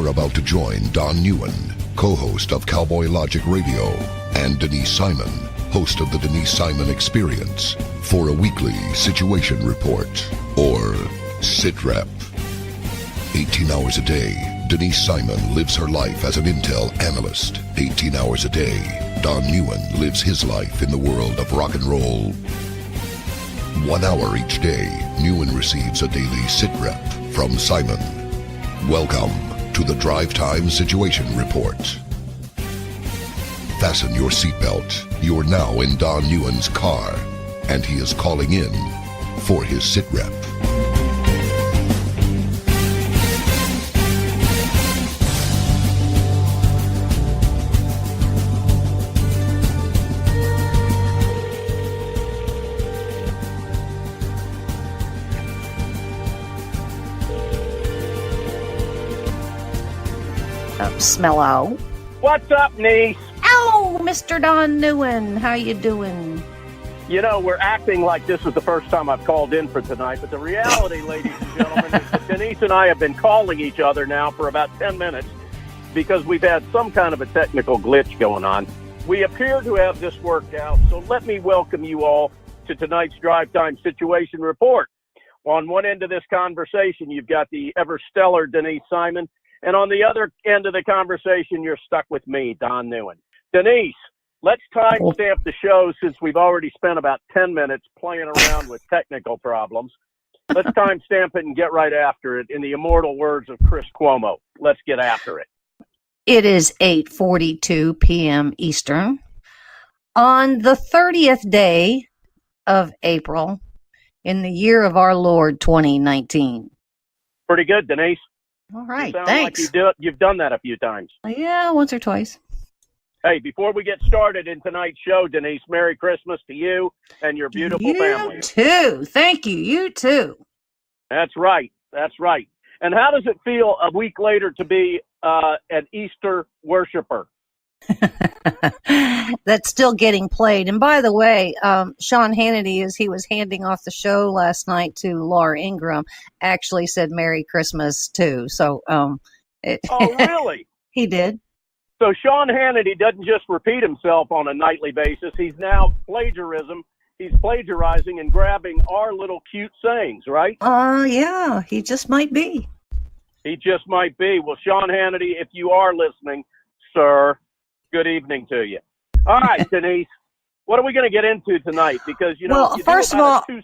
You're about to join Don Neuen, co-host of Cowboy Logic Radio, and Denise Simon, host of the Denise Simon Experience, for a weekly situation report, or SITREP. 18 hours a day, Denise Simon lives her life as an Intel Analyst. 18 hours a day, Don Neuen lives his life in the world of rock and roll. 1 hour each day, Neuen receives a daily SITREP from Simon. Welcome to the Drive Time Situation Report. Fasten your seatbelt. You're now in Don Neuen's car, and he is calling in for his SITREP. Smello. What's up, niece? Oh, Mr. Don Neuen, how you doing? You know, we're acting like this is the first time I've called in for tonight, but the reality, ladies and gentlemen, is that Denise and I have been calling each other now for about 10 minutes because we've had some kind of a technical glitch going on. We appear to have this worked out, so let me welcome you all to tonight's Drive Time Situation Report. On one end of this conversation, you've got the ever-stellar Denise Simon, and on the other end of the conversation, you're stuck with me, Don Neuen. Denise, let's timestamp the show since we've already spent about 10 minutes playing around with technical problems. Let's timestamp it and get right after it in the immortal words of Chris Cuomo. Let's get after it. It is 8:42 p.m. Eastern on the 30th day of April in the year of our Lord 2019. Pretty good, Denise. All right, thanks. Like you've done that a few times. Yeah, once or twice. Hey, before we get started in tonight's show, Denise, Merry Christmas to you and your beautiful family. You too. Thank you. You too. That's right. That's right. And how does it feel a week later to be an Easter worshiper? That's still getting played. And by the way, Sean Hannity, as he was handing off the show last night to Laura Ingraham, actually said Merry Christmas too. So, oh, really? He did. So Sean Hannity doesn't just repeat himself on a nightly basis. He's now He's plagiarizing and grabbing our little cute sayings, right? Yeah, he just might be. He just might be. Well, Sean Hannity, if you are listening, sir, good evening to you. All right, Denise, what are we going to get into tonight? Because, you know, well, first of all, you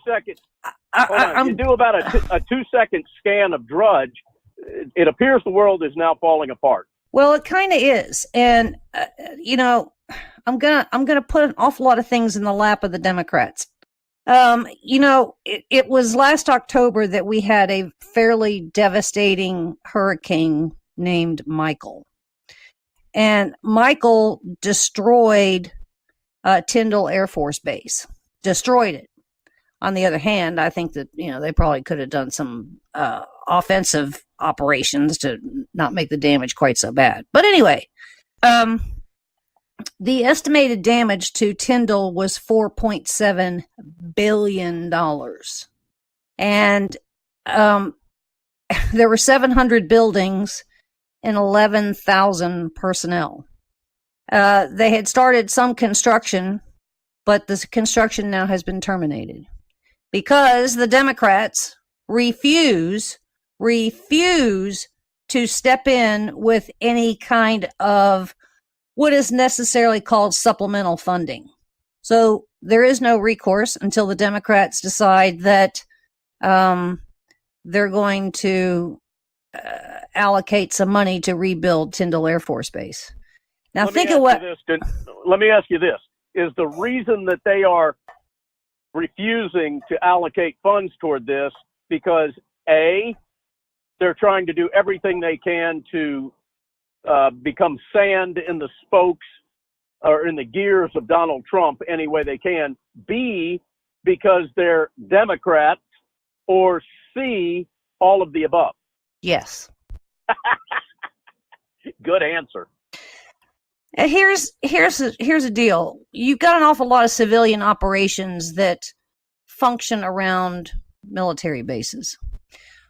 do about a 2-second scan of Drudge. It appears the world is now falling apart. Well, it kind of is. And, you know, I'm gonna put an awful lot of things in the lap of the Democrats. You know, it was last October that we had a fairly devastating hurricane named Michael. And Michael destroyed Tyndall Air Force Base, destroyed it. On the other hand, I think that, you know, they probably could have done some offensive operations to not make the damage quite so bad. But anyway, the estimated damage to Tyndall was $4.7 billion. And there were 700 buildings and 11,000 personnel. They had started some construction, but the construction now has been terminated because the Democrats refuse to step in with any kind of what is necessarily called supplemental funding. So there is no recourse until the Democrats decide that they're going to allocate some money to rebuild Tyndall Air Force Base. Now let me ask you this. Is the reason that they are refusing to allocate funds toward this because A, they're trying to do everything they can to become sand in the spokes or in the gears of Donald Trump any way they can, B, because they're Democrats, or C, all of the above? Yes. Good answer. Here's a deal. You've got an awful lot of civilian operations that function around military bases.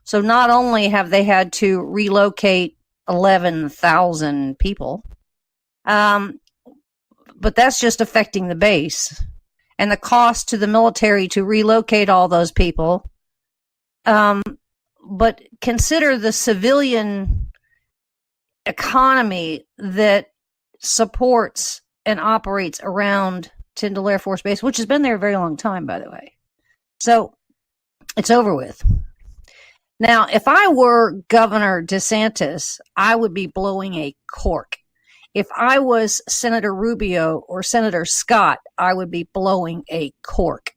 So not only have they had to relocate 11,000 people. But that's just affecting the base and the cost to the military to relocate all those people. But consider the civilian economy that supports and operates around Tyndall Air Force Base, which has been there a very long time, by the way. So it's over with. Now, if I were Governor DeSantis, I would be blowing a cork. If I was Senator Rubio or Senator Scott, I would be blowing a cork.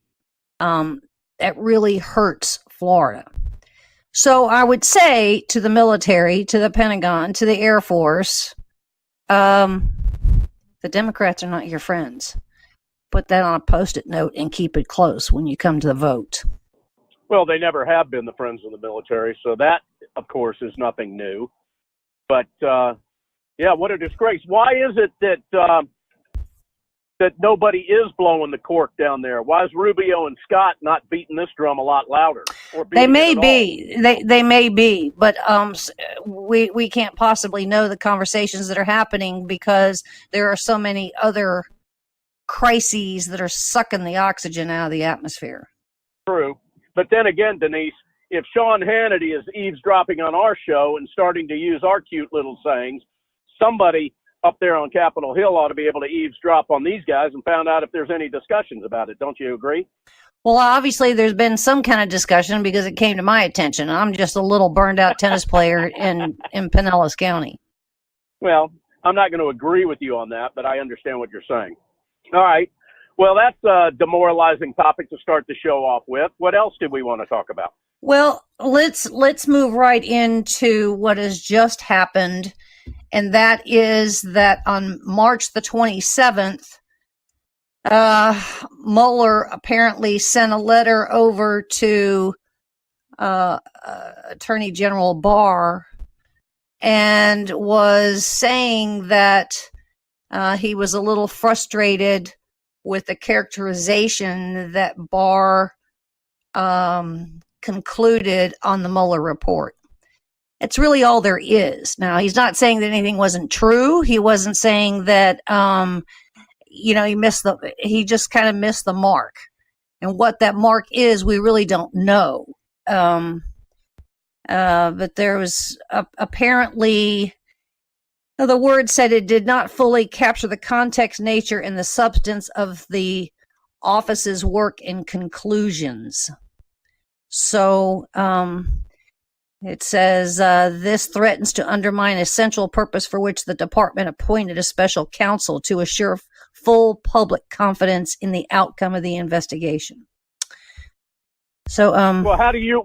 That really hurts Florida. So I would say to the military, to the Pentagon, to the Air Force, the Democrats are not your friends. Put that on a Post-it note and keep it close when you come to the vote. Well, they never have been the friends of the military, so that, of course, is nothing new. But, yeah, what a disgrace. Why is it that that nobody is blowing the cork down there? Why is Rubio and Scott not beating this drum a lot louder? They may be. They may be, but we can't possibly know the conversations that are happening because there are so many other crises that are sucking the oxygen out of the atmosphere. True. But then again, Denise, if Sean Hannity is eavesdropping on our show and starting to use our cute little sayings, somebody up there on Capitol Hill ought to be able to eavesdrop on these guys and find out if there's any discussions about it. Don't you agree? Well, obviously there's been some kind of discussion because it came to my attention. I'm just a little burned out tennis player in Pinellas County. Well, I'm not going to agree with you on that, but I understand what you're saying. All right. Well, that's a demoralizing topic to start the show off with. What else did we want to talk about? Well, let's move right into what has just happened, and that is that on March the 27th, Mueller apparently sent a letter over to Attorney General Barr and was saying that he was a little frustrated with the characterization that Barr concluded on the Mueller report. It's really all there is. Now, he's not saying that anything wasn't true. He wasn't saying that, he just kind of missed the mark. And what that mark is, we really don't know. But there was apparently, the word said it did not fully capture the context, nature, and the substance of the office's work and conclusions. So it says this threatens to undermine a central purpose for which the department appointed a special counsel to assure full public confidence in the outcome of the investigation. So, well, how do you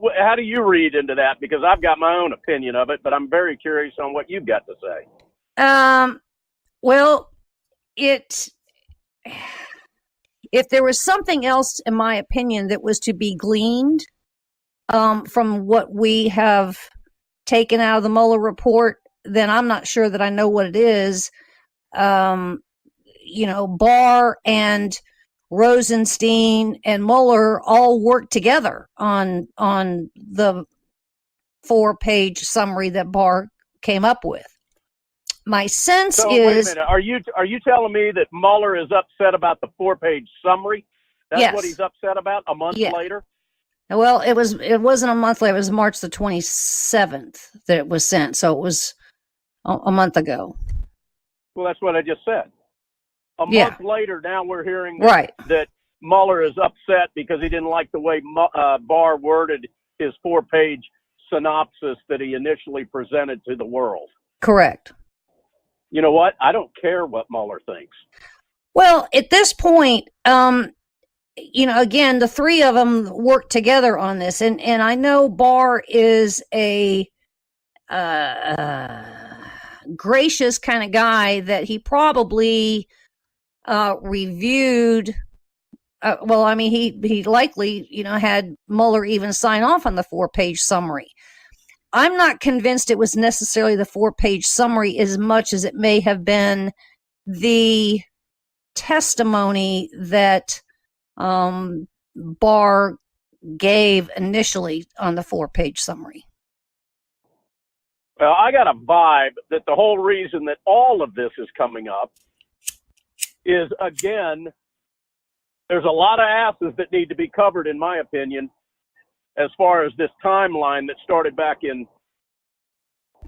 read into that? Because I've got my own opinion of it, but I'm very curious on what you've got to say. Well, if there was something else, in my opinion, that was to be gleaned from what we have taken out of the Mueller report, then I'm not sure that I know what it is. Barr and Rosenstein and Mueller all worked together on the 4-page summary that Barr came up with. My sense is. Wait a minute. Are you telling me that Mueller is upset about the 4-page summary? That's yes. What he's upset about a month later? Well, it wasn't a month later. It was March the 27th that it was sent. So it was a month ago. Well, that's what I just said. A month later, now we're hearing that Mueller is upset because he didn't like the way Barr worded his 4-page synopsis that he initially presented to the world. Correct. You know what? I don't care what Mueller thinks. Well, at this point, again, the three of them work together on this. And I know Barr is a gracious kind of guy that he probably reviewed. He likely, had Mueller even sign off on the 4-page summary. I'm not convinced it was necessarily the 4-page summary as much as it may have been the testimony that Barr gave initially on the 4-page summary. Well, I got a vibe that the whole reason that all of this is coming up is, again, there's a lot of asses that need to be covered, in my opinion, as far as this timeline that started back in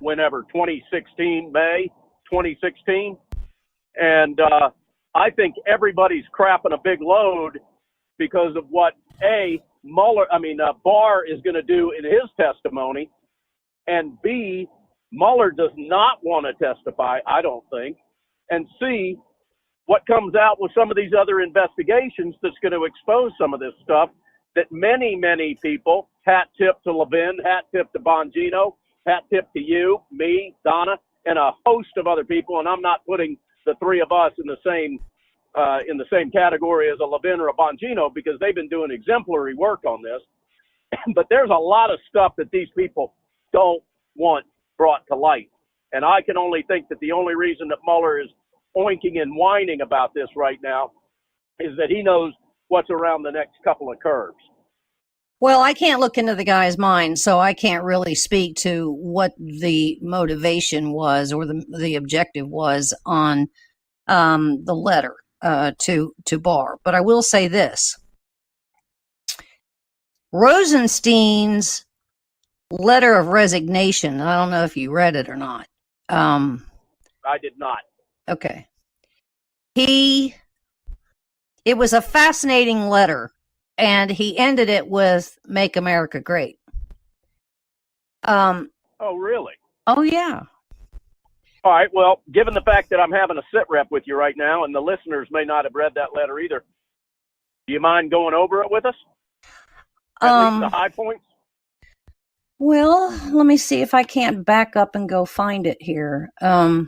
whenever, 2016, May 2016. And I think everybody's crapping a big load because of what, Barr is going to do in his testimony, and B, Mueller does not want to testify, I don't think, and C, what comes out with some of these other investigations that's going to expose some of this stuff that many, many people, hat tip to Levin, hat tip to Bongino, hat tip to you, me, Donna, and a host of other people, and I'm not putting the three of us in the same category as a Levin or a Bongino because they've been doing exemplary work on this. But there's a lot of stuff that these people don't want brought to light. And I can only think that the only reason that Mueller is oinking and whining about this right now is that he knows what's around the next couple of curves. Well, I can't look into the guy's mind, so I can't really speak to what the motivation was or the objective was on the letter to Barr. But I will say this. Rosenstein's letter of resignation, I don't know if you read it or not. I did not. Okay. It was a fascinating letter, and he ended it with "Make America Great." Oh, really? Oh, yeah. All right. Well, given the fact that I'm having a SITREP with you right now, and the listeners may not have read that letter either, do you mind going over it with us? At least the high points? Well, let me see if I can't back up and go find it here. Well,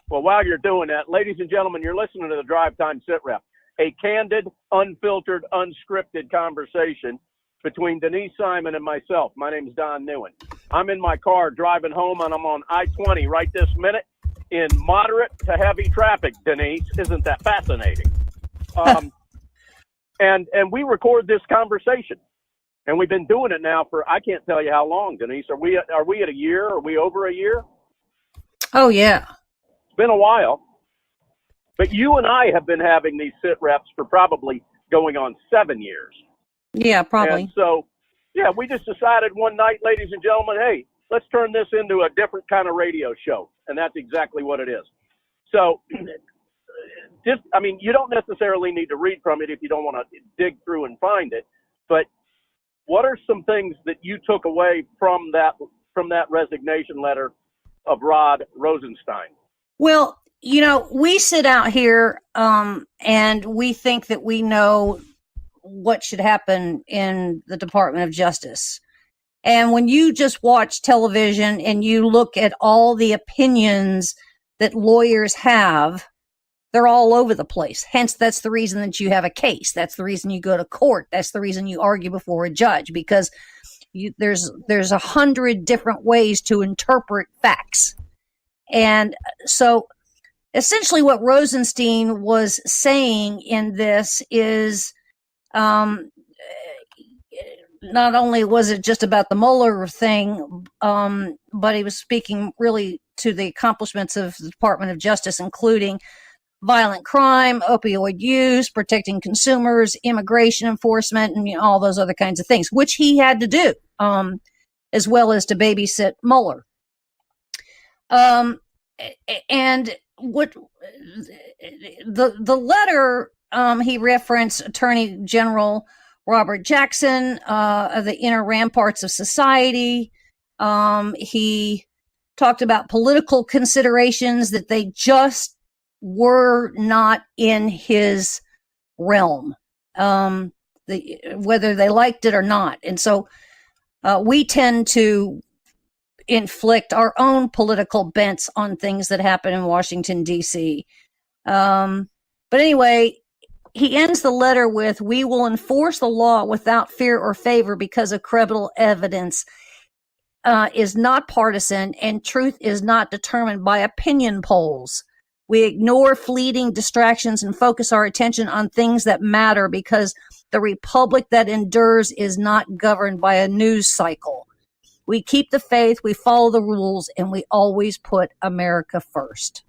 while you're doing that, ladies and gentlemen, you're listening to the Drive Time SITREP, a candid, unfiltered, unscripted conversation between Denise Simon and myself. My name is Don Neuen. I'm in my car driving home, and I'm on I-20 right this minute in moderate to heavy traffic, Denise. Isn't that fascinating? And we record this conversation. And we've been doing it now for, I can't tell you how long, Denise. Are we at a year? Are we over a year? Oh, yeah. It's been a while. But you and I have been having these SITREPs for probably going on 7 years. Yeah, probably. And so, yeah, we just decided one night, ladies and gentlemen, hey, let's turn this into a different kind of radio show. And that's exactly what it is. So, you don't necessarily need to read from it if you don't want to dig through and find it. But what are some things that you took away from that resignation letter of Rod Rosenstein? Well, we sit out here and we think that we know what should happen in the Department of Justice. And when you just watch television and you look at all the opinions that lawyers have, they're all over the place. Hence, that's the reason that you have a case. That's the reason you go to court. That's the reason you argue before a judge, because there's 100 different ways to interpret facts. And so essentially what Rosenstein was saying in this is not only was it just about the Mueller thing, but he was speaking really to the accomplishments of the Department of Justice, including violent crime, opioid use, protecting consumers, immigration enforcement, and all those other kinds of things, which he had to do, as well as to babysit Mueller. And what the letter, he referenced Attorney General Robert Jackson, the inner ramparts of society. He talked about political considerations that they just were not in his realm, whether they liked it or not. And so we tend to inflict our own political bents on things that happen in Washington, D.C. But anyway, he ends the letter with, "We will enforce the law without fear or favor because of credible evidence is not partisan and truth is not determined by opinion polls. We ignore fleeting distractions and focus our attention on things that matter because the republic that endures is not governed by a news cycle." We keep the faith, we follow the rules, and we always put America first.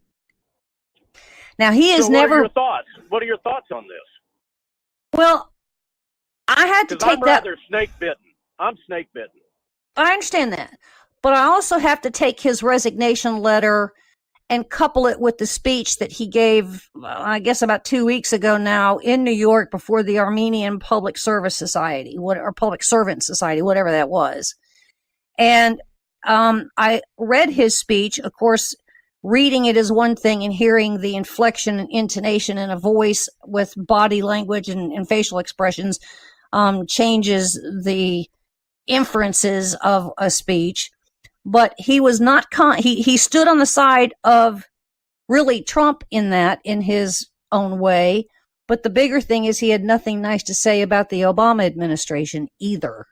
Now, he is never... What are your thoughts? What are your thoughts on this? Well, I had to take that... I'm rather snake-bitten. I'm snake-bitten. I understand that. But I also have to take his resignation letter and couple it with the speech that he gave, I guess about 2 weeks ago now, in New York before the Armenian Public Service Society, or Public Servant Society, whatever that was. And I read his speech. Of course, reading it is one thing, and hearing the inflection and intonation in a voice with body language and facial expressions changes the inferences of a speech. But he was not he stood on the side of really Trump in his own way. But the bigger thing is he had nothing nice to say about the Obama administration either,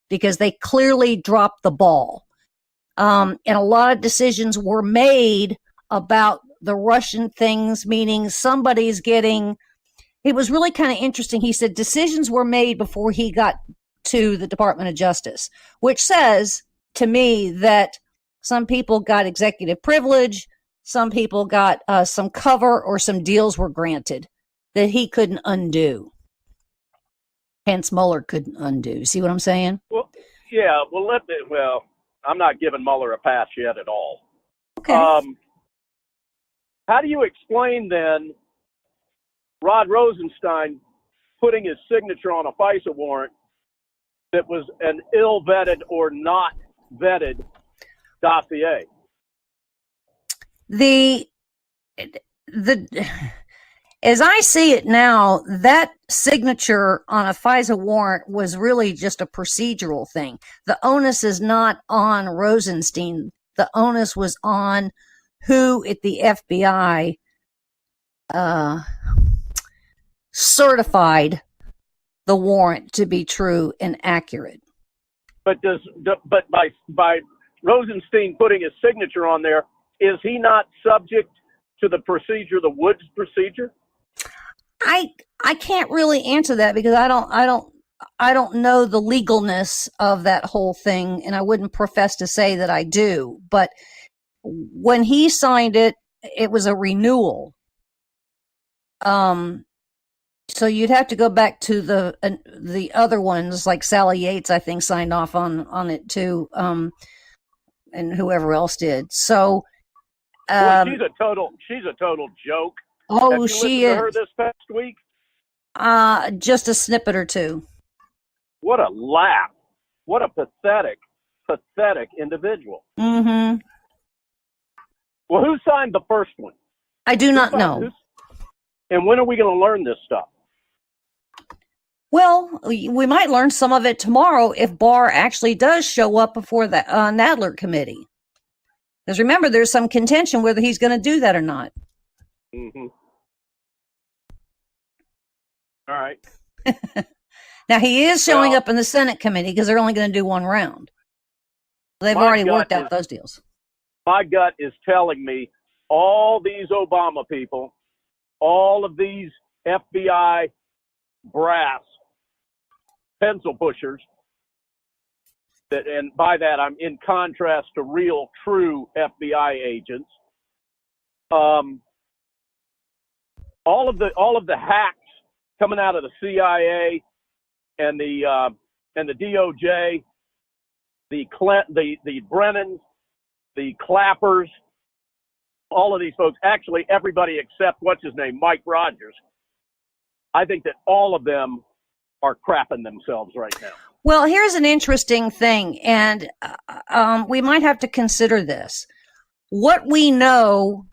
because they clearly dropped the ball. And a lot of decisions were made about the Russian things, meaning somebody's getting... It was really kind of interesting. He said decisions were made before he got to the Department of Justice, which says to me that some people got executive privilege, some people got some cover, or some deals were granted that he couldn't undo. Hence, Mueller couldn't undo. See what I'm saying? Well, yeah. Well, I'm not giving Mueller a pass yet at all. Okay. How do you explain then Rod Rosenstein putting his signature on a FISA warrant that was an ill-vetted or not vetted dossier? As I see it now, that signature on a FISA warrant was really just a procedural thing. The onus is not on Rosenstein. The onus was on who at the FBI certified the warrant to be true and accurate. But by Rosenstein putting his signature on there, is he not subject to the procedure, the Woods procedure? I can't really answer that, because I don't know the legalness of that whole thing, and I wouldn't profess to say that I do. But when he signed it, it was a renewal. So you'd have to go back to the other ones, like Sally Yates, I think, signed off on it too, and whoever else did. So well, she's a total joke. Oh, have you she listened is. To her this past week? Just a snippet or two. What a laugh! What a pathetic individual. Mm-hmm. Well, who signed the first one? I do not know. And when are we going to learn this stuff? Well, we might learn some of it tomorrow if Barr actually does show up before the Nadler committee. Because remember, there's some contention whether he's going to do that or not. Mm-hmm. All right. Now, he is showing up in the Senate committee because they're only going to do one round. They've already worked out those deals. My gut is telling me all these Obama people, all of these FBI brass pencil pushers, and by that I'm in contrast to real, true FBI agents. All of the hacks coming out of the CIA and the DOJ, the Brennans, the Clappers, all of these folks, actually everybody except what's his name, Mike Rogers. I think that all of them are crapping themselves right now. Well, here's an interesting thing, and we might have to consider this. What we know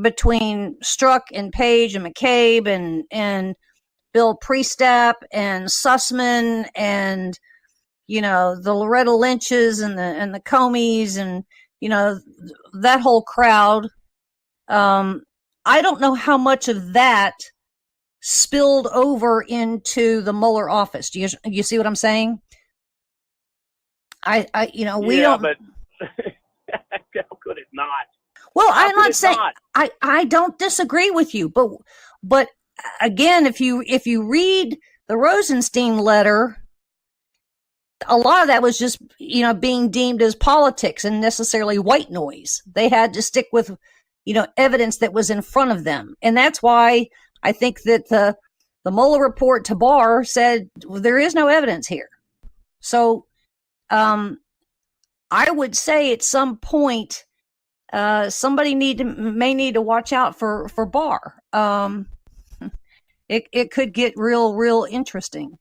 between Strzok and Page and McCabe and Bill Priestap and Sussman and, you know, the Loretta Lynches and the Comeys and, you know, that whole crowd. I don't know how much of that spilled over into the Mueller office. Do you see what I'm saying? We don't. But how could it not? Well, I'm not saying I don't disagree with you, but again, if you read the Rosenstein letter, a lot of that was just, being deemed as politics and necessarily white noise. They had to stick with, evidence that was in front of them. And that's why I think that the Mueller report to Barr said, well, there is no evidence here. So I would say at some point, somebody may need to watch out for Barr. It could get real interesting.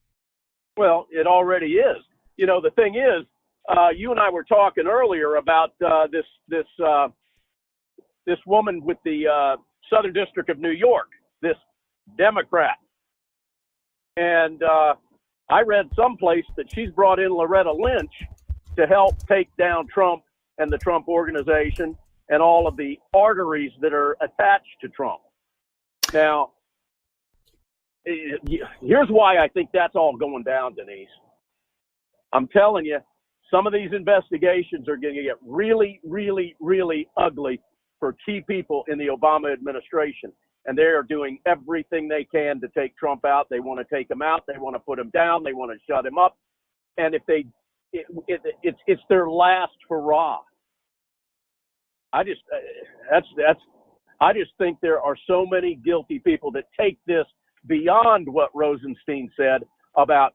Well, it already is. The thing is, you and I were talking earlier about this woman with the Southern District of New York, this Democrat. And I read someplace that she's brought in Loretta Lynch to help take down Trump and the Trump organization and all of the arteries that are attached to Trump. Now, here's why I think that's all going down, Denise. I'm telling you, some of these investigations are going to get really, really, really ugly for key people in the Obama administration. And they are doing everything they can to take Trump out. They want to take him out. They want to put him down. They want to shut him up. And if it's their last hurrah. I just think there are so many guilty people that take this beyond what Rosenstein said about,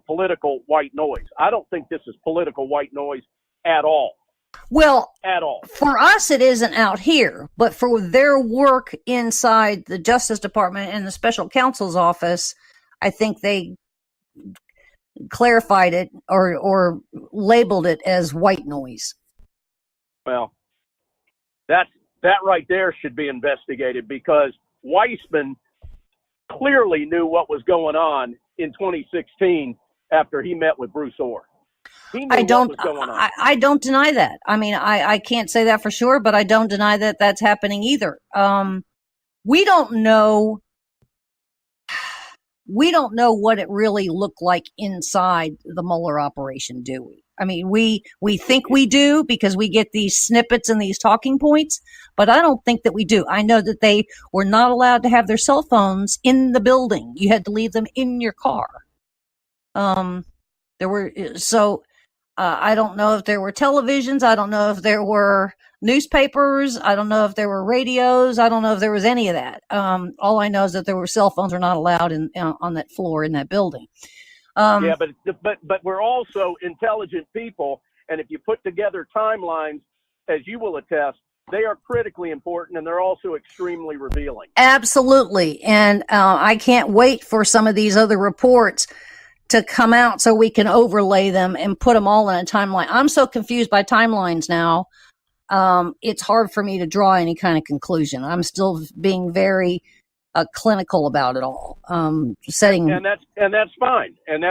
political white noise. I don't think this is political white noise at all. Well, at all. For us, it isn't out here, but for their work inside the Justice Department and the Special Counsel's office, I think they clarified it or labeled it as white noise. Well, that right there should be investigated, because Weissman clearly knew what was going on in 2016 after he met with Bruce Orr. He knew what was going on. I don't deny that. I mean, I can't say that for sure, but I don't deny that that's happening either. We don't know what it really looked like inside the Mueller operation, do we? I mean, we think we do because we get these snippets and these talking points, but I don't think that we do. I know that they were not allowed to have their cell phones in the building. You had to leave them in your car. I don't know if there were televisions. I don't know if there were newspapers. I don't know if there were radios. I don't know if there was any of that. All I know is that there were cell phones are not allowed on that floor in that building. But we're also intelligent people, and if you put together timelines, as you will attest, they are critically important, and they're also extremely revealing. Absolutely, and I can't wait for some of these other reports to come out so we can overlay them and put them all in a timeline. I'm so confused by timelines now. It's hard for me to draw any kind of conclusion. I'm still being very clinical about it all. And that's fine. And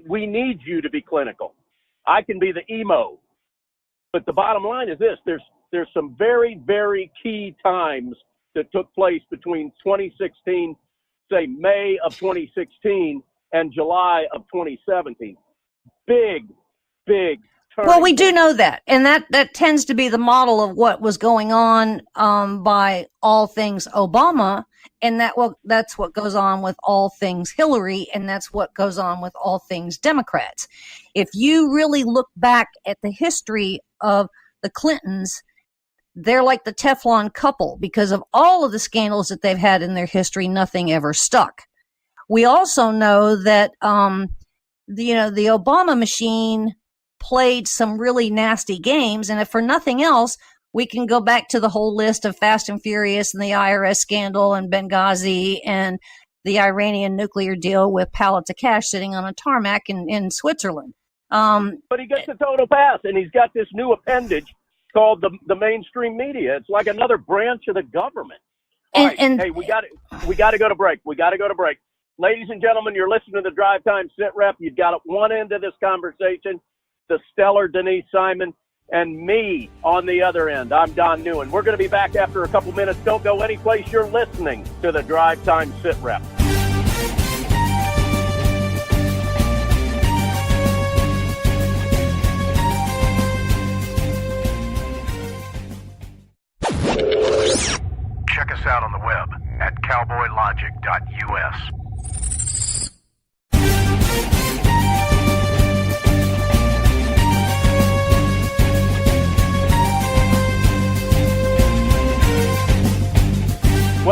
we need you to be clinical. I can be the emo, but the bottom line is this: there's some very, very key times that took place between 2016, say May of 2016, and July of 2017. Big Well, we do know that, and that tends to be the model of what was going on by all things Obama, and that's what goes on with all things Hillary, and that's what goes on with all things Democrats. If you really look back at the history of the Clintons, they're like the Teflon couple. Because of all of the scandals that they've had in their history, nothing ever stuck. We also know that the Obama machine played some really nasty games, and if for nothing else, we can go back to the whole list of Fast and Furious and the IRS scandal and Benghazi and the Iranian nuclear deal with pallets of cash sitting on a tarmac in Switzerland. But he gets a total pass, and he's got this new appendage called the mainstream media. It's like another branch of the government. Hey, we got to go to break. Ladies and gentlemen, you're listening to the Drive Time SITREP. You've got at one end of this conversation the stellar Denise Simon, and me on the other end. I'm Don Neuen. We're going to be back after a couple minutes. Don't go anyplace. You're listening to the Drive Time SITREP. Check us out on the web at cowboylogic.us.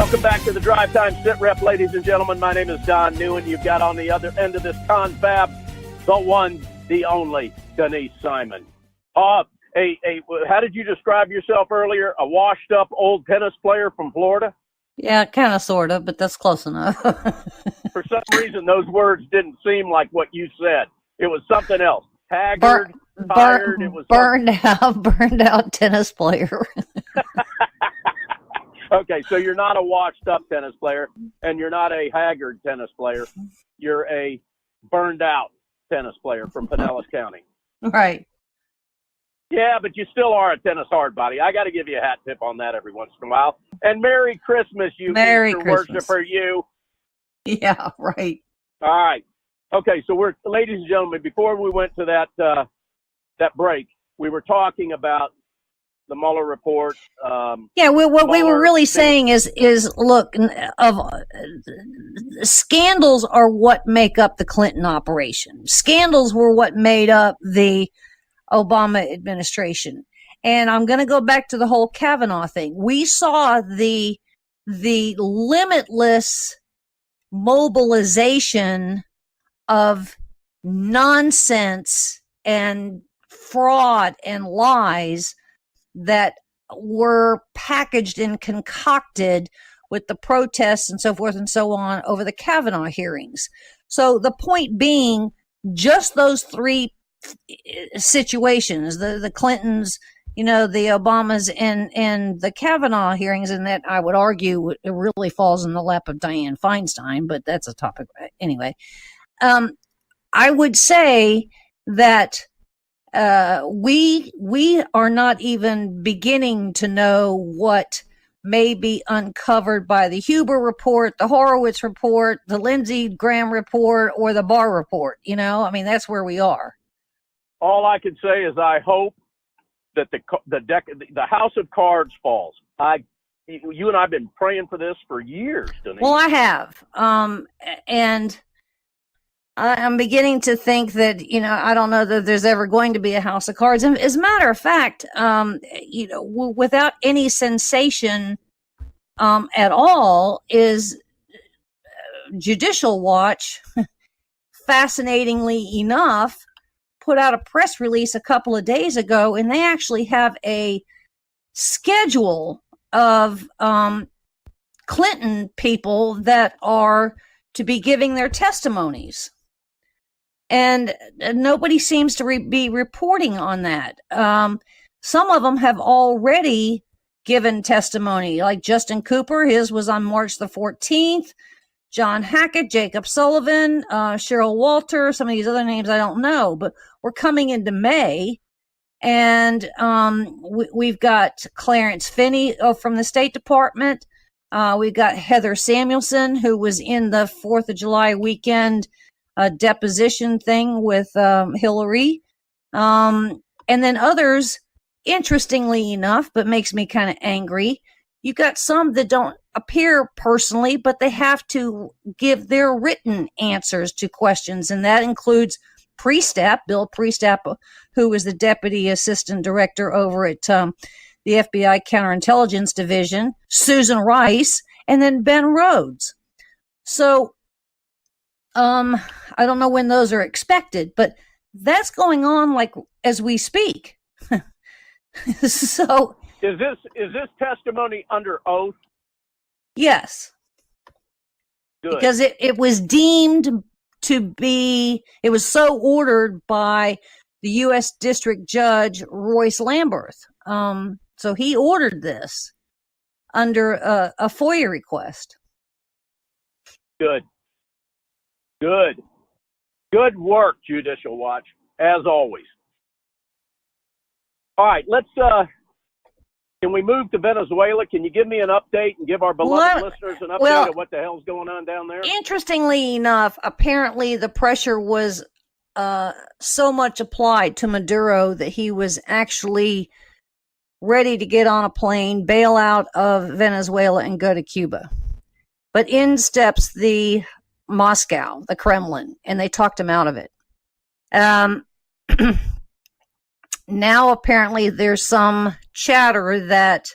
Welcome back to the Drive Time SITREP, ladies and gentlemen. My name is Don Neuen. You've got on the other end of this confab the one, the only, Denise Simon. How did you describe yourself earlier? A washed-up old tennis player from Florida? Yeah, kind of, sort of, but that's close enough. For some reason, those words didn't seem like what you said. It was something else. Haggard, tired. It was burned out tennis player. Okay, so you're not a washed-up tennis player, and you're not a haggard tennis player. You're a burned-out tennis player from Pinellas County. Right. Yeah, but you still are a tennis hardbody. I got to give you a hat tip on that every once in a while. And Merry Christmas, you Easter worshiper, you. Yeah, right. All right. Okay, so ladies and gentlemen, before we went to that break, we were talking about the Mueller report. What we were really saying is look, scandals are what make up the Clinton operation. Scandals were what made up the Obama administration. And I'm going to go back to the whole Kavanaugh thing. We saw the limitless mobilization of nonsense and fraud and lies that were packaged and concocted with the protests and so forth and so on over the Kavanaugh hearings. So the point being, just those three situations, the Clintons, the Obamas, and the Kavanaugh hearings, and that I would argue it really falls in the lap of Dianne Feinstein, but that's a topic anyway. I would say that we are not even beginning to know what may be uncovered by the Huber report, the Horowitz report, the Lindsey Graham report, or the Barr report. That's where we are. All I can say is I hope that the house of cards falls. You and I have been praying for this for years, Denise. Well, I have, and I'm beginning to think that, I don't know that there's ever going to be a house of cards. And as a matter of fact, without any sensation at all, is Judicial Watch, fascinatingly enough, put out a press release a couple of days ago, and they actually have a schedule of Clinton people that are to be giving their testimonies. And nobody seems to be reporting on that. Some of them have already given testimony, like Justin Cooper. His was on March the 14th. John Hackett, Jacob Sullivan, Cheryl Walter, some of these other names I don't know. But we're coming into May, and we've got Clarence Finney from the State Department. We've got Heather Samuelson, who was in the 4th of July weekend deposition thing with Hillary. And then others, interestingly enough, but makes me kind of angry, you've got some that don't appear personally, but they have to give their written answers to questions. And that includes Bill Priestap, who was the Deputy Assistant Director over at the FBI Counterintelligence Division, Susan Rice, and then Ben Rhodes. So I don't know when those are expected, but that's going on like as we speak. So is this testimony under oath? Yes. Good. Because it was deemed to be, it was so ordered by the U.S. District Judge Royce Lamberth. So he ordered this under a FOIA request. Good work, Judicial Watch, as always. All right, let's can we move to Venezuela? Can you give me an update and give our beloved listeners an update of what the hell's going on down there? Interestingly enough, apparently the pressure was so much applied to Maduro that he was actually ready to get on a plane, bail out of Venezuela, and go to Cuba. But in steps the Moscow, the Kremlin, and they talked him out of it. Now apparently there's some chatter that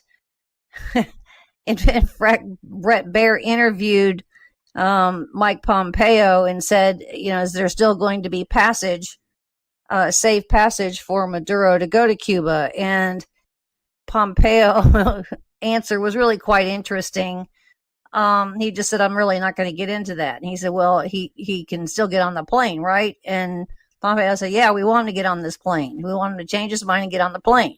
In fact, Brett Baer interviewed Mike Pompeo and said, is there still going to be safe passage for Maduro to go to Cuba? And Pompeo answer was really quite interesting. He just said, I'm really not going to get into that. And he said, well, he can still get on the plane, right? And Pompeo said, yeah, we want him to get on this plane. We want him to change his mind and get on the plane.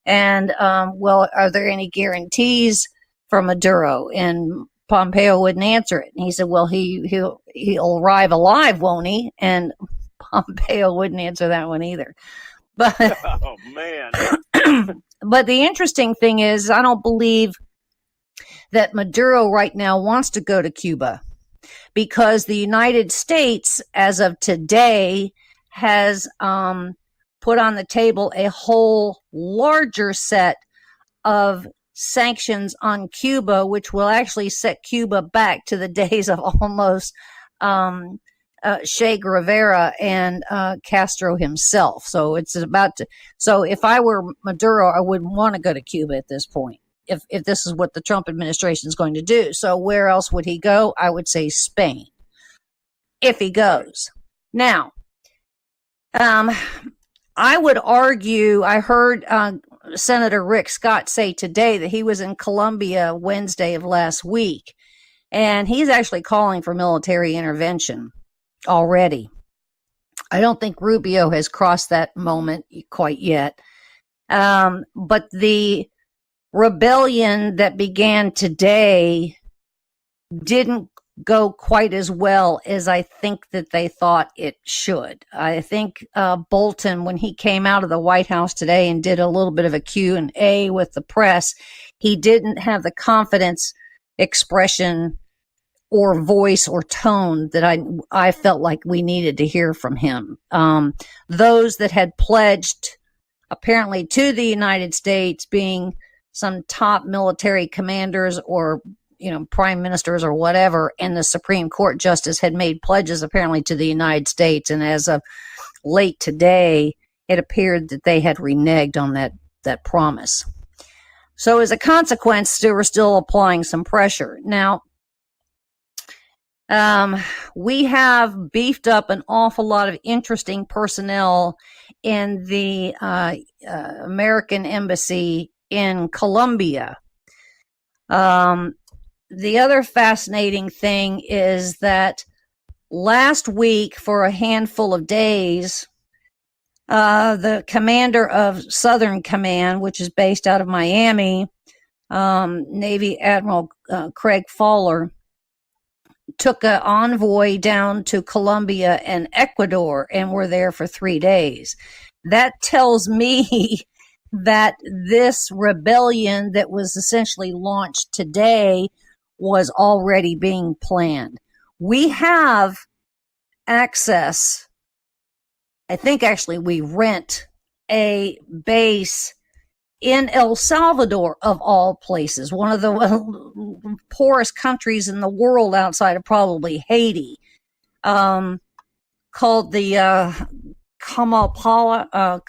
And, well, are there any guarantees for Maduro? And Pompeo wouldn't answer it. And he said, well, he'll arrive alive, won't he? And Pompeo wouldn't answer that one either. But, oh, man. But the interesting thing is, I don't believe that Maduro right now wants to go to Cuba, because the United States, as of today, has put on the table a whole larger set of sanctions on Cuba, which will actually set Cuba back to the days of almost Che Guevara and Castro himself. So it's about to. So if I were Maduro, I wouldn't want to go to Cuba at this point, if this is what the Trump administration is going to do. So where else would he go? I would say Spain, if he goes. Now, I would argue, I heard Senator Rick Scott say today that he was in Colombia Wednesday of last week, and he's actually calling for military intervention already. I don't think Rubio has crossed that moment quite yet. But the rebellion that began today didn't go quite as well as I think that they thought it should. I think Bolton, when he came out of the White House today and did a little bit of a Q&A with the press, he didn't have the confidence, expression, or voice or tone that I felt like we needed to hear from him. Those that had pledged apparently to the United States, being some top military commanders or prime ministers or whatever, and the Supreme Court justice had made pledges apparently to the United States. And as of late today, it appeared that they had reneged on that promise. So as a consequence, they were still applying some pressure. Now, we have beefed up an awful lot of interesting personnel in the American embassy in Colombia. The other fascinating thing is that last week, for a handful of days, the commander of Southern Command, which is based out of Miami, Navy Admiral Craig Fowler, took an envoy down to Colombia and Ecuador and were there for 3 days. That tells me that this rebellion that was essentially launched today was already being planned. We have access. I think actually we rent a base in El Salvador, of all places, one of the poorest countries in the world outside of probably Haiti, called the Camalapa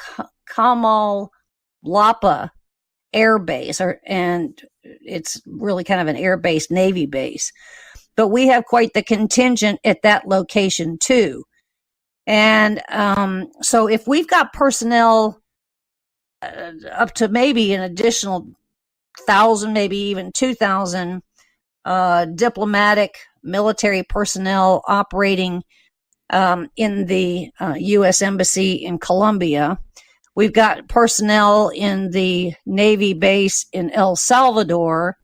Air Base, and it's really kind of an air base, Navy base. But we have quite the contingent at that location too. And so if we've got personnel up to maybe an additional 1,000, maybe even 2,000 diplomatic military personnel operating in the U.S. Embassy in Colombia. We've got personnel in the Navy base in El Salvador,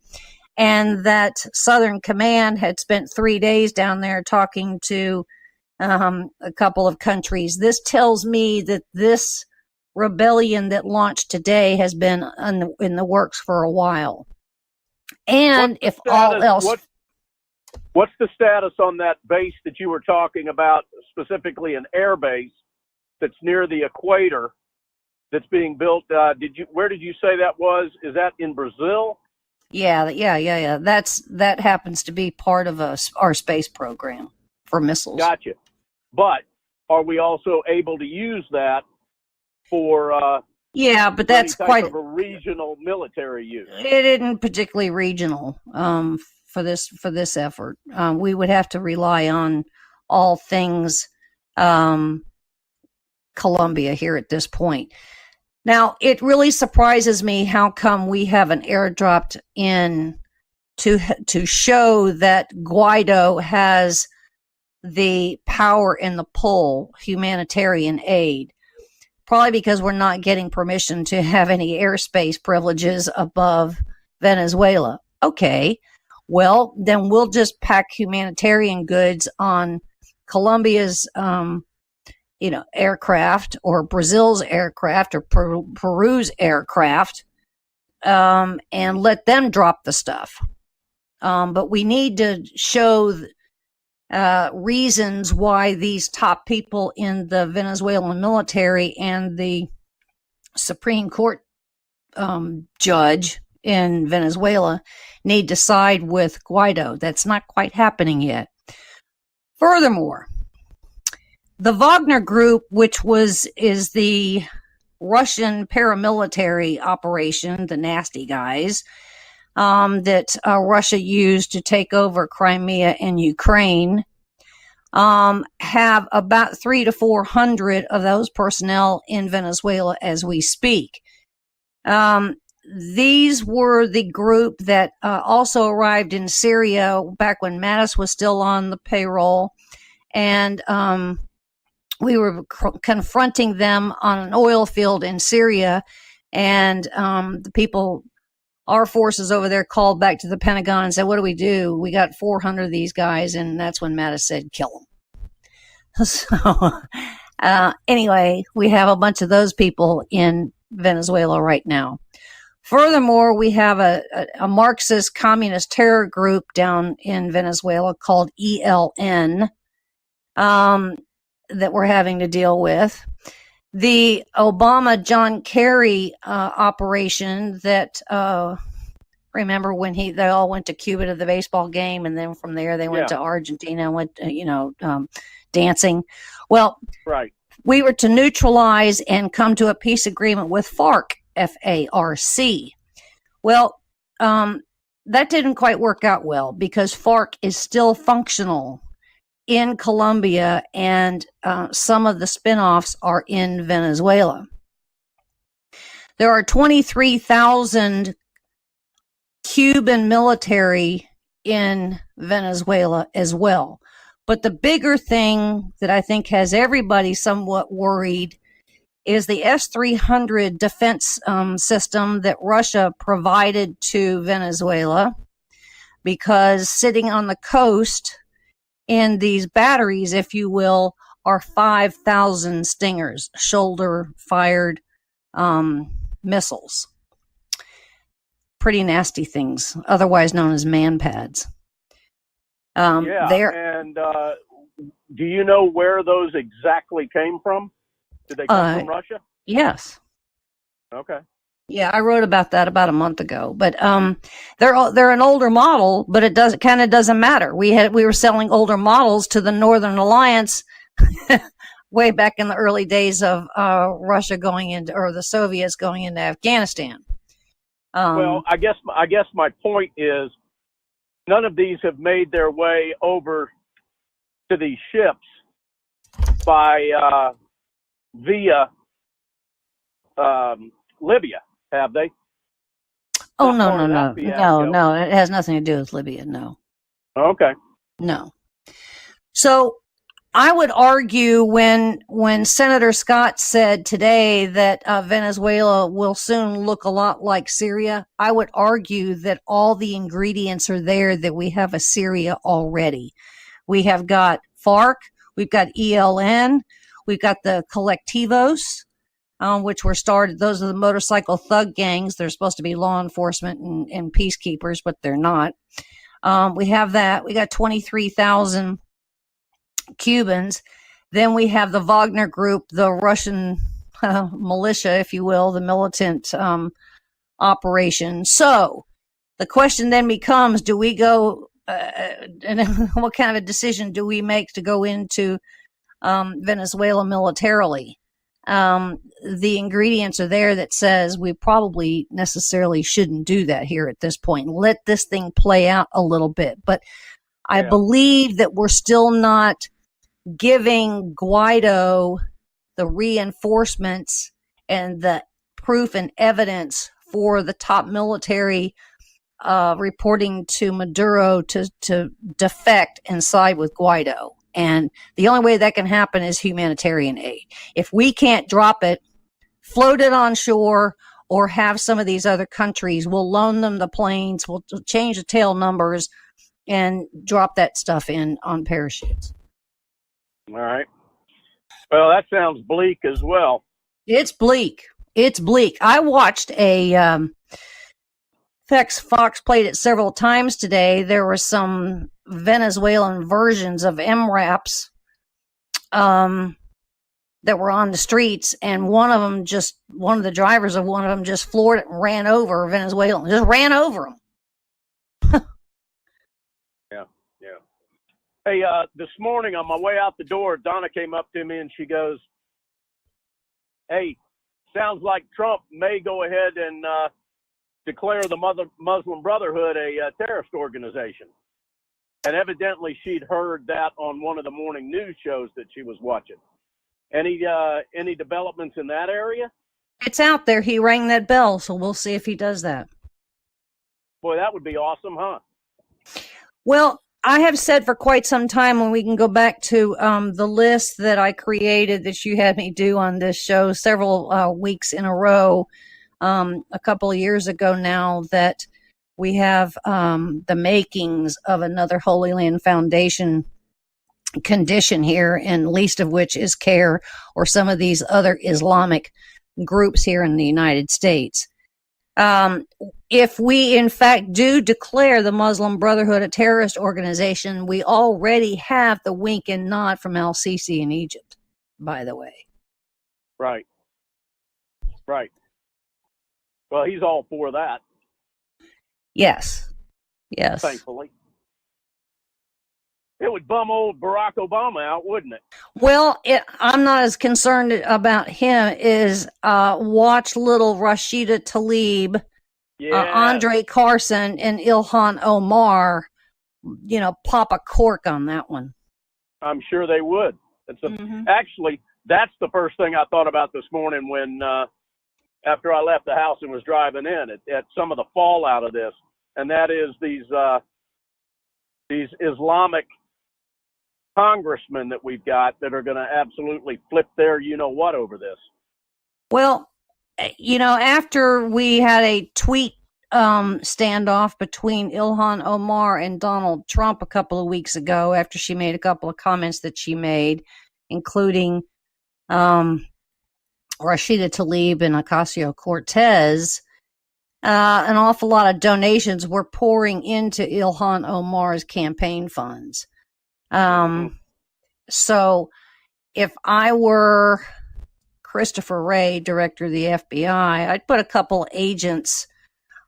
and that Southern Command had spent 3 days down there talking to a couple of countries. This tells me that this rebellion that launched today has been in the works for a while. And if all else... What's the status on that base that you were talking about, specifically an air base that's near the equator that's being built? Where did you say that was? Is that in Brazil? Yeah. That happens to be part of our space program for missiles. Gotcha. But are we also able to use that for Yeah, but that's type quite of a regional military use. It isn't particularly regional for this effort. We would have to rely on all things Colombia here at this point. Now, it really surprises me how come we haven't airdropped in to show that Guaido has the power and the pull humanitarian aid. Probably because we're not getting permission to have any airspace privileges above Venezuela. Okay, well, then we'll just pack humanitarian goods on Colombia's aircraft, or Brazil's aircraft, or Peru's aircraft, and let them drop the stuff. But we need to show reasons why these top people in the Venezuelan military and the Supreme Court judge in Venezuela need to side with Guaido. That's not quite happening yet. Furthermore, the Wagner Group, which is the Russian paramilitary operation, the nasty guys, that Russia used to take over Crimea and Ukraine, have about 300 to 400 of those personnel in Venezuela as we speak. These were the group that also arrived in Syria back when Mattis was still on the payroll, and we were confronting them on an oil field in Syria, and the people, our forces over there, called back to the Pentagon and said, what do? We got 400 of these guys, and that's when Mattis said, kill them. So anyway, we have a bunch of those people in Venezuela right now. Furthermore, we have a Marxist communist terror group down in Venezuela called ELN that we're having to deal with. The Obama John Kerry operation that remember when they all went to Cuba to the baseball game, and then from there they went to Argentina and went dancing. Well, right. We were to neutralize and come to a peace agreement with FARC, FARC. Well, that didn't quite work out well because FARC is still functional in Colombia, and some of the spinoffs are in Venezuela. There are 23,000 Cuban military in Venezuela as well. But the bigger thing that I think has everybody somewhat worried is the S-300 defense system that Russia provided to Venezuela, because sitting on the coast in these batteries, if you will, are 5,000 Stingers, shoulder-fired missiles. Pretty nasty things, otherwise known as man pads. And do you know where those exactly came from? Did they come from Russia? Yes. Okay. Yeah, I wrote about that about a month ago. But they're an older model, but it doesn't matter. We were selling older models to the Northern Alliance way back in the early days of Russia going into, or the Soviets going into Afghanistan. Well, I guess my point is none of these have made their way over to these ships by via Libya, have they? Oh, no. It has nothing to do with Libya. No. Okay. No. So I would argue when Senator Scott said today that Venezuela will soon look a lot like Syria, I would argue that all the ingredients are there, that we have a Syria already. We have got FARC, we've got ELN, we've got the colectivos, which were started. Those are the motorcycle thug gangs. They're supposed to be law enforcement and peacekeepers, but they're not. We have that. We got 23,000 Cubans. Then we have the Wagner Group, the Russian militia, if you will, the militant operation. So the question then becomes, do we go, and what kind of a decision do we make to go into Venezuela militarily? the ingredients are there that says we probably necessarily shouldn't do that here at this point. Let this thing play out a little bit. But I believe that we're still not giving Guaido the reinforcements and the proof and evidence for the top military reporting to Maduro to defect and side with Guaido. And the only way that can happen is humanitarian aid. If we can't drop it, float it on shore, or have some of these other countries, we'll loan them the planes, we'll change the tail numbers, and drop that stuff in on parachutes. All right. Well, that sounds bleak as well. It's bleak. It's bleak. I watched Fox played it several times today. There were some Venezuelan versions of MRAPs that were on the streets, and one of the drivers of one of them just floored it and ran over a Venezuelan. Just ran over him. Yeah. Hey, this morning on my way out the door, Donna came up to me and she goes, "Hey, sounds like Trump may go ahead and declare the Muslim Brotherhood a terrorist organization." And evidently she'd heard that on one of the morning news shows that she was watching. Any developments in that area? It's out there. He rang that bell, so we'll see if he does that. Boy, that would be awesome, huh? Well, I have said for quite some time, when we can go back to the list that I created that you had me do on this show several weeks in a row, a couple of years ago now, that we have the makings of another Holy Land Foundation condition here, and least of which is CARE or some of these other Islamic groups here in the United States. If we, in fact, do declare the Muslim Brotherhood a terrorist organization, we already have the wink and nod from al-Sisi in Egypt, by the way. Right. Well, he's all for that. Yes. Thankfully. It would bum old Barack Obama out, wouldn't it? Well, I'm not as concerned about him as watch little Rashida Tlaib, Andre Carson, and Ilhan Omar, pop a cork on that one. I'm sure they would. Actually, that's the first thing I thought about this morning when, after I left the house and was driving in, at some of the fallout of this, and that is these Islamic congressmen that we've got that are going to absolutely flip their you-know-what over this. Well, after we had a tweet standoff between Ilhan Omar and Donald Trump a couple of weeks ago, after she made a couple of comments that she made, including Rashida Tlaib and Ocasio-Cortez, an awful lot of donations were pouring into Ilhan Omar's campaign funds. So if I were Christopher Wray, director of the FBI, I'd put a couple agents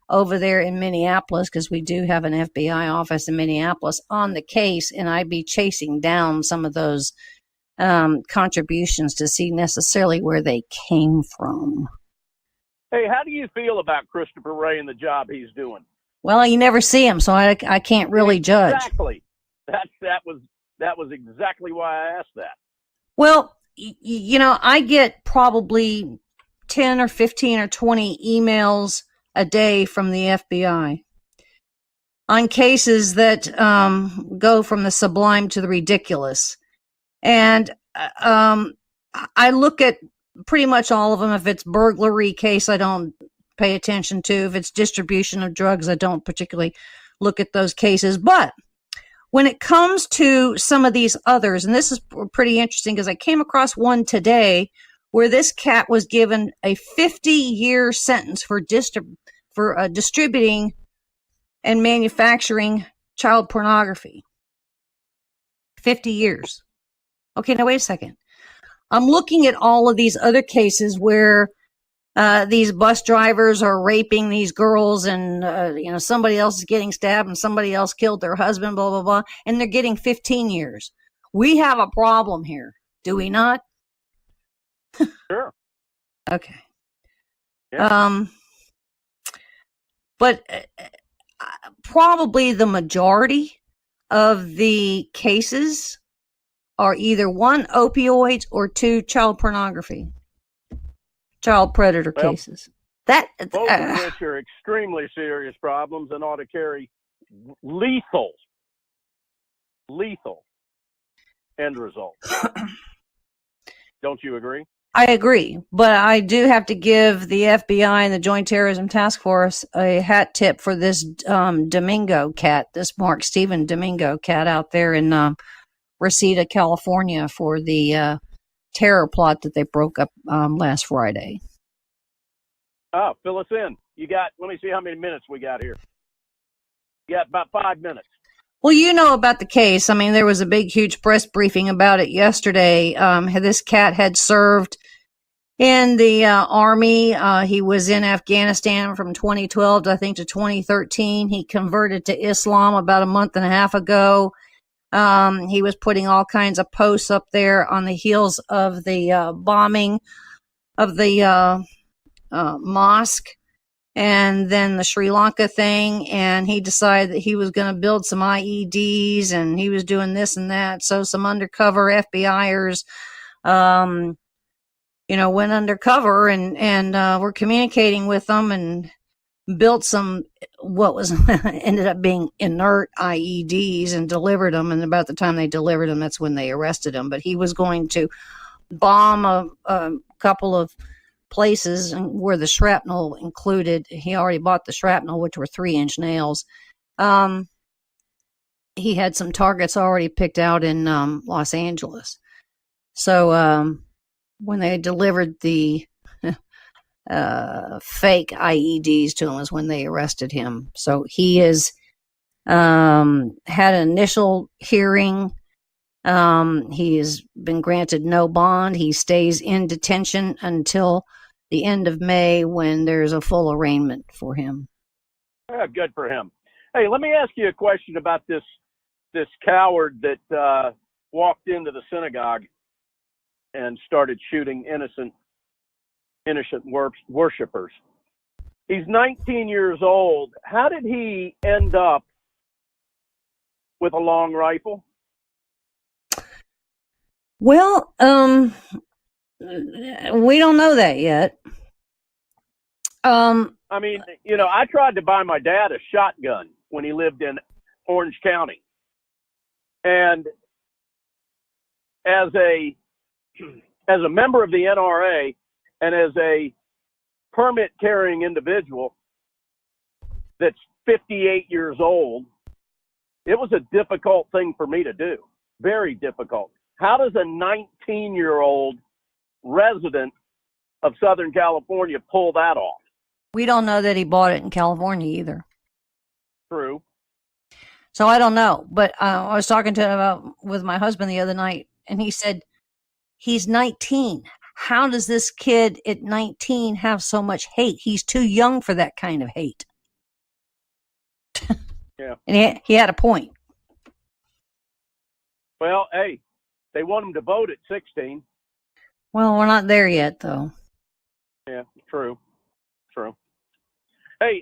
over there in Minneapolis, because we do have an FBI office in Minneapolis, on the case, and I'd be chasing down some of those contributions to see necessarily where they came from. Hey, how do you feel about Christopher Wray and the job he's doing? Well, you never see him, so I can't really judge. Exactly. That was exactly why I asked that. Well, I get probably 10 or 15 or 20 emails a day from the FBI on cases that go from the sublime to the ridiculous. And I look at pretty much all of them. If it's burglary case, I don't pay attention to. If it's distribution of drugs, I don't particularly look at those cases. But when it comes to some of these others, and this is pretty interesting because I came across one today where this cat was given a 50-year sentence for distributing and manufacturing child pornography. 50 years. Okay, now wait a second. I'm looking at all of these other cases where these bus drivers are raping these girls, and somebody else is getting stabbed and somebody else killed their husband, blah, blah, blah, and they're getting 15 years. We have a problem here, do we not? Sure. Okay. Yeah. But probably the majority of the cases are either one, opioids, or two, child pornography, child predator cases. Both of which are extremely serious problems and ought to carry lethal end results. Don't you agree? I agree, but I do have to give the FBI and the Joint Terrorism Task Force a hat tip for this Domingo cat, this Mark Steven Domingo cat out there in Reseda, California, for the terror plot that they broke up last Friday. Oh, fill us in. Let me see how many minutes we got here. You got about 5 minutes. Well, you know about the case. I mean, there was a big, huge press briefing about it yesterday. This cat had served in the Army. He was in Afghanistan from 2012, I think, to 2013. He converted to Islam about a month and a half ago. He was putting all kinds of posts up there on the heels of the bombing of the mosque and then the Sri Lanka thing, and he decided that he was going to build some IEDs, and he was doing this and that. So some undercover FBIers, went undercover and were communicating with them and built some what was ended up being inert IEDs and delivered them. And about the time they delivered them, that's when they arrested him. But he was going to bomb a couple of places where the shrapnel included. He already bought the shrapnel, which were 3-inch nails. He had some targets already picked out in Los Angeles. So when they delivered the fake IEDs to him is when they arrested him. So he has had an initial hearing. He has been granted no bond. He stays in detention until the end of May, when there's a full arraignment for him. Yeah, good for him. Hey, let me ask you a question about this coward that walked into the synagogue and started shooting innocent worshipers. He's 19 years old. How did he end up with a long rifle? Well, we don't know that yet. I mean, I tried to buy my dad a shotgun when he lived in Orange County. And as a member of the NRA and as a permit carrying individual that's 58 years old, it was a difficult thing for me to do. Very difficult. How does a 19-year-old resident of Southern California pull that off? We don't know that he bought it in California either. True. So I don't know. But I was talking to him with my husband the other night, and he said he's 19. How does this kid at 19 have so much hate? He's too young for that kind of hate. Yeah. And he had a point. Well, hey, they want him to vote at 16. Well, we're not there yet, though. Yeah, true. Hey,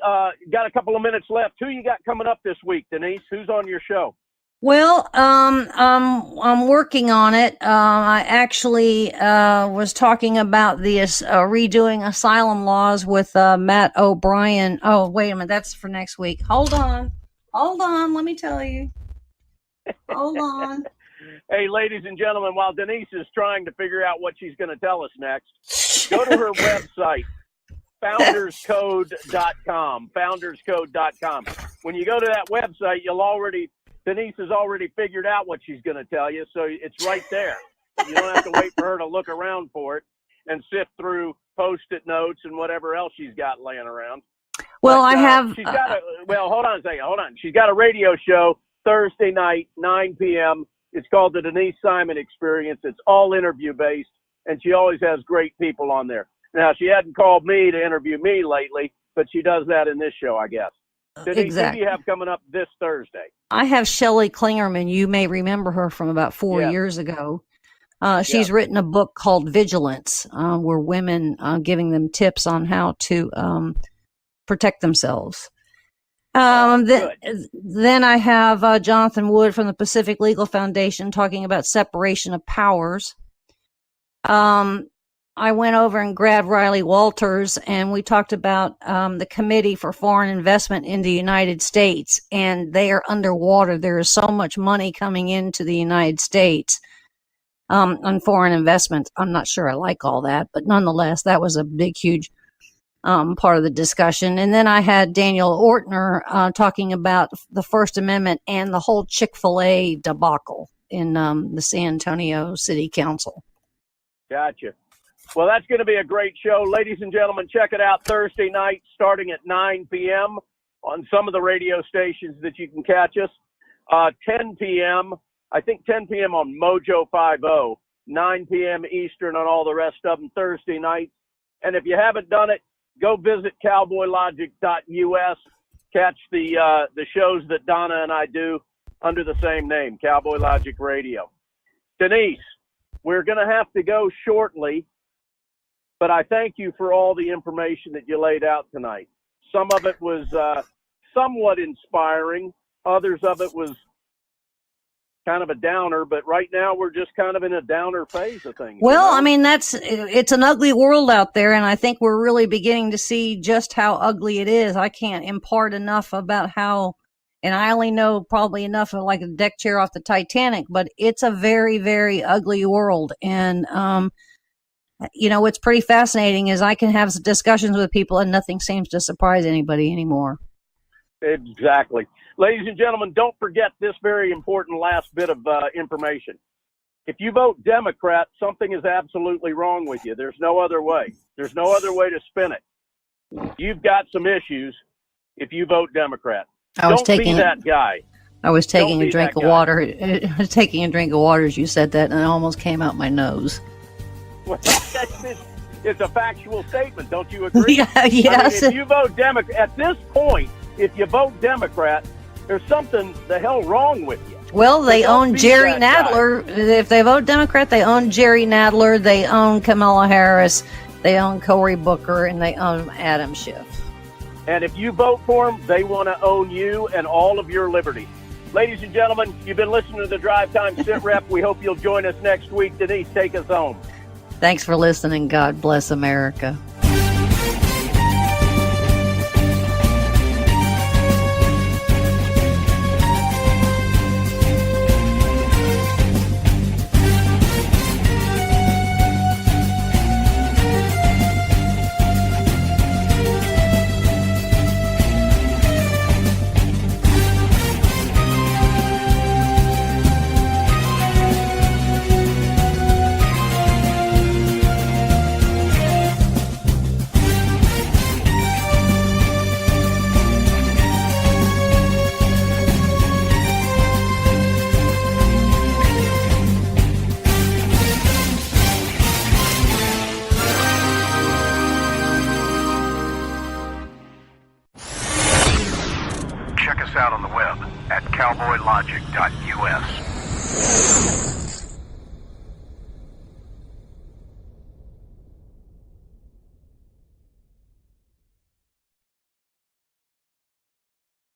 got a couple of minutes left. Who you got coming up this week, Denise? Who's on your show? Well, I'm working on it. I actually was talking about the redoing asylum laws with Matt O'Brien. Oh, wait a minute. That's for next week. Hold on. Let me tell you. Hold on. Hey, ladies and gentlemen, while Denise is trying to figure out what she's going to tell us next, go to her website, founderscode.com, founderscode.com. When you go to that website, Denise has already figured out what she's going to tell you, so it's right there. You don't have to wait for her to look around for it and sift through Post-it notes and whatever else she's got laying around. Well, but, I have... She's got hold on a second. Hold on. She's got a radio show Thursday night, 9 p.m. It's called the Denise Simon Experience. It's all interview-based, and she always has great people on there. Now, she hadn't called me to interview me lately, but she does that in this show, I guess. Denise, exactly. Who do you have coming up this Thursday? I have Shelley Klingerman. You may remember her from about 4 years ago. She's written a book called Vigilance, where women giving them tips on how to protect themselves. Then I have Jonathan Wood from the Pacific Legal Foundation talking about separation of powers. I went over and grabbed Riley Walters, and we talked about the Committee for Foreign Investment in the United States, and they are underwater. There is so much money coming into the United States on foreign investment. I'm not sure I like all that, but nonetheless, that was a big, huge part of the discussion. And then I had Daniel Ortner talking about the First Amendment and the whole Chick-fil-A debacle in the San Antonio City Council. Gotcha. Well, that's going to be a great show. Ladies and gentlemen, check it out Thursday night starting at 9 p.m. on some of the radio stations that you can catch us. 10 p.m., I think 10 p.m. on Mojo 50, 9 p.m. Eastern on all the rest of them Thursday nights. And if you haven't done it, go visit cowboylogic.us. Catch the shows that Donna and I do under the same name, Cowboy Logic Radio. Denise, we're going to have to go shortly, but I thank you for all the information that you laid out tonight. Some of it was somewhat inspiring. Others of it was kind of a downer, but right now we're just kind of in a downer phase of things. Well, you know? I mean, it's an ugly world out there, and I think we're really beginning to see just how ugly it is. I can't impart enough about how, and I only know probably enough of like a deck chair off the Titanic, but it's a very, very ugly world. And, what's pretty fascinating is I can have discussions with people and nothing seems to surprise anybody anymore. Exactly. Ladies and gentlemen, don't forget this very important last bit of information. If you vote Democrat, something is absolutely wrong with you. There's no other way. There's no other way to spin it. You've got some issues if you vote Democrat. Don't be that guy. I was taking a drink of water. Taking a drink of water as you said that, and it almost came out my nose. Well, it's a factual statement. Don't you agree? Yes. I mean, if you vote Democrat, at this point, if you vote Democrat, there's something the hell wrong with you. Well, they own Jerry Nadler. If they vote Democrat, they own Jerry Nadler, they own Kamala Harris, they own Cory Booker, and they own Adam Schiff. And if you vote for them, they want to own you and all of your liberty. Ladies and gentlemen, you've been listening to the Drive Time SITREP. We hope you'll join us next week. Denise, take us home. Thanks for listening. God bless America. Check us out on the web at cowboylogic.us.